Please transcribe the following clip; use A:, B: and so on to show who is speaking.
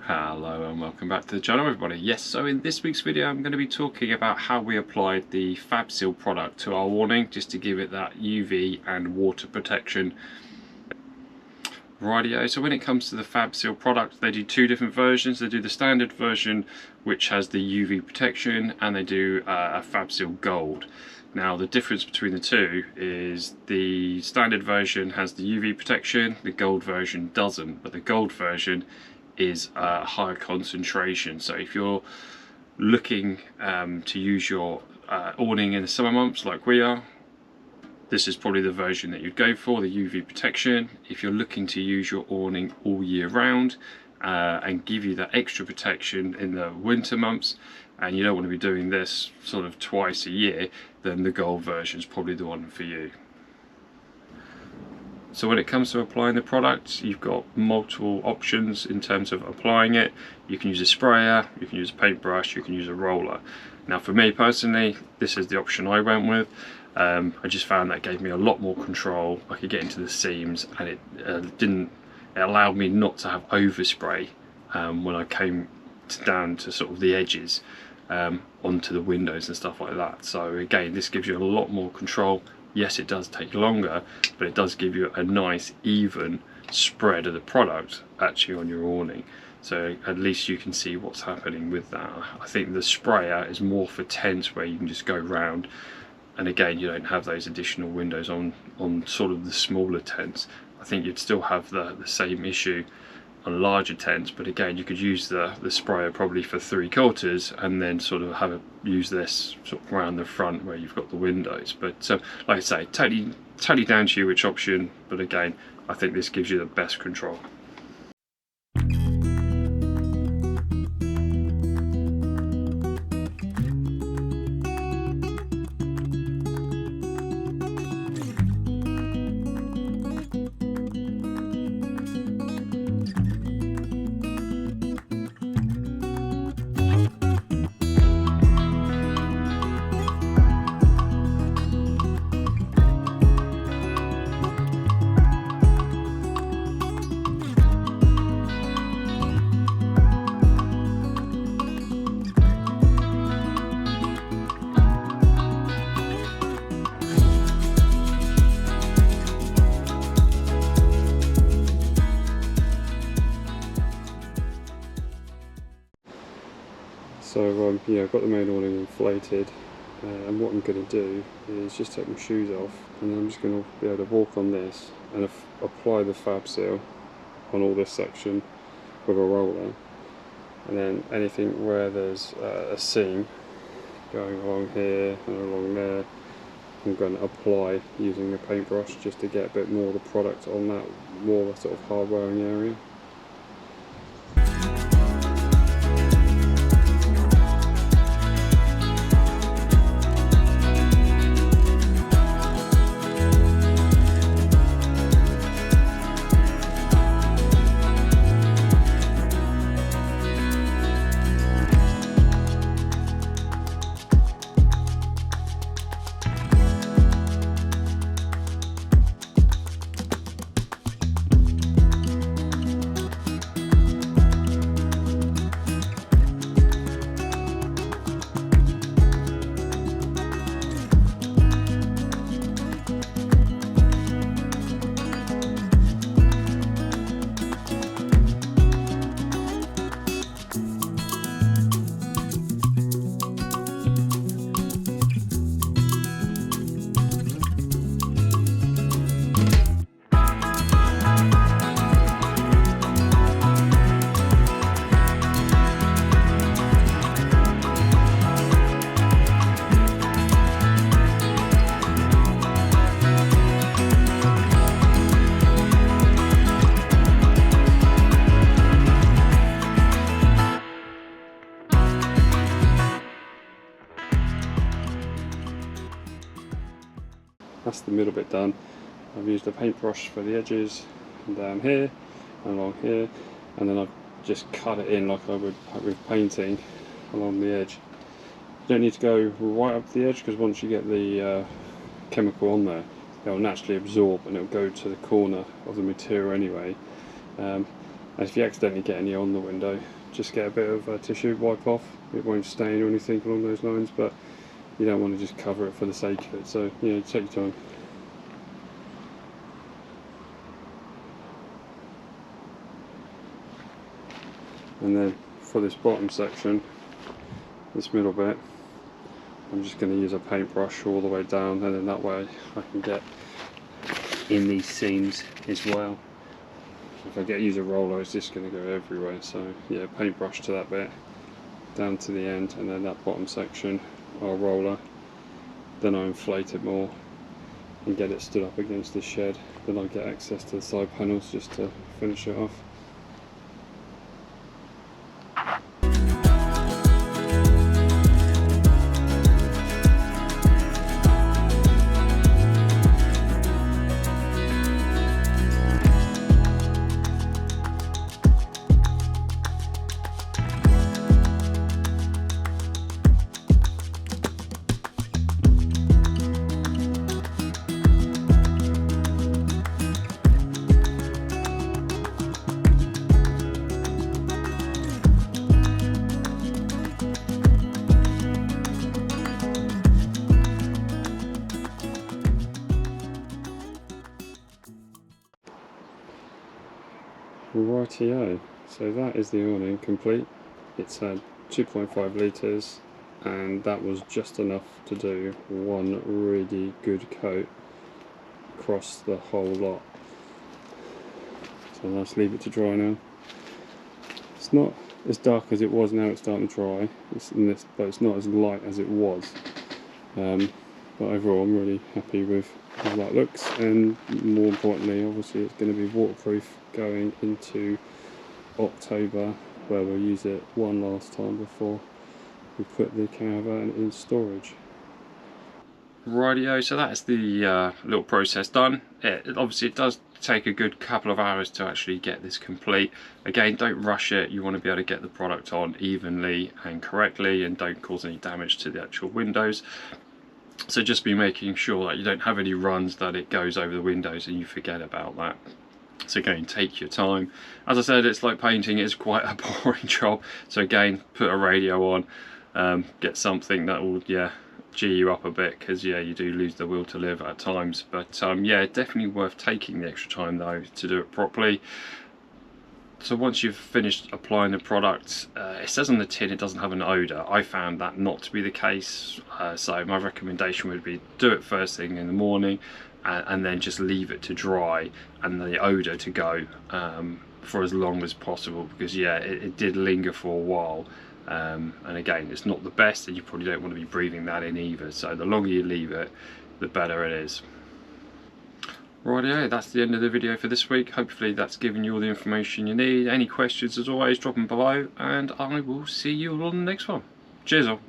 A: Hello and welcome back to the channel, everybody. Yes, so in this week's video I'm going to be talking about how we applied the Fabsil product to our awning, just to give it that UV and water protection. Rightio, so when it comes to the Fabsil product, they do two different versions. They do the standard version, which has the UV protection, and they do a Fabsil Gold. Now the difference between the two is the standard version has the UV protection, the Gold version doesn't, but the Gold version is a higher concentration. So if you're looking to use your awning in the summer months like we are, this is probably the version that you'd go for, the UV protection. If you're looking to use your awning all year round and give you that extra protection in the winter months, and you don't want to be doing this sort of twice a year, then the Gold version is probably the one for you. So when it comes to applying the product, you've got multiple options in terms of applying it. You can use a sprayer, you can use a paintbrush, you can use a roller. Now for me personally, this is the option I went with. I just found that gave me a lot more control. I could get into the seams, and it allowed me not to have overspray when I came down to sort of the edges onto the windows and stuff like that. So again, this gives you a lot more control. Yes, it does take longer, but it does give you a nice even spread of the product actually on your awning. So at least you can see what's happening with that. I think the sprayer is more for tents where you can just go round, and again you don't have those additional windows on sort of the smaller tents. I think you'd still have the same issue on larger tents, but again you could use the sprayer probably for 3/4 and then sort of use this sort of around the front where you've got the windows. But like I say, totally down to you which option, but again I think this gives you the best control. So yeah, I've got the main awning inflated, and what I'm going to do is just take my shoes off, and then I'm just going to be able to walk on this and apply the Fabsil on all this section with a roller, and then anything where there's a seam going along here and along there, I'm going to apply using the paintbrush just to get a bit more of the product on that more sort of hard wearing area. That's the middle bit done. I've used a paintbrush for the edges and down here and along here, and then I've just cut it in like I would with painting along the edge. You don't need to go right up the edge, because once you get the chemical on there, it'll naturally absorb and it'll go to the corner of the material anyway.
B: And if you accidentally get any on the window, just get a bit of tissue, wipe off. It won't stain or anything along those lines, but you don't want to just cover it for the sake of it, so you know, take your time. And then for this bottom section, this middle bit, I'm just going to use a paintbrush all the way down, and then that way I can get in these seams as well. If I use a roller, it's just going to go everywhere, so yeah, paintbrush to that bit, down to the end, and then that bottom section I'll roller, then I inflate it more and get it stood up against the shed, then I'll get access to the side panels just to finish it off. Rightio, so that is the awning complete. It's had 2.5 litres, and that was just enough to do one really good coat across the whole lot. So let's leave it to dry now. It's not as dark as it was, now it's starting to dry, but it's not as light as it was. But overall I'm really happy with how that looks, and more importantly obviously it's going to be waterproof going into October, where we'll use it one last time before we put the caravan in storage.
A: Rightio, so that's the little process done. Obviously it does take a good couple of hours to actually get this complete. Again, don't rush it, you want to be able to get the product on evenly and correctly and don't cause any damage to the actual windows. So just be making sure that you don't have any runs that it goes over the windows and you forget about that. So again, take your time. As I said, it's like painting, it's quite a boring job. So again, put a radio on, get something that will, yeah, G you up a bit, because yeah, you do lose the will to live at times. But yeah, definitely worth taking the extra time though to do it properly. So once you've finished applying the product, it says on the tin it doesn't have an odour. I found that not to be the case, so my recommendation would be do it first thing in the morning and then just leave it to dry and the odour to go for as long as possible, because yeah, it did linger for a while. And again, it's not the best, and you probably don't want to be breathing that in either, so the longer you leave it, the better it is. Rightio, that's the end of the video for this week. Hopefully that's given you all the information you need. Any questions, as always, drop them below, and I will see you all on the next one. Cheers all.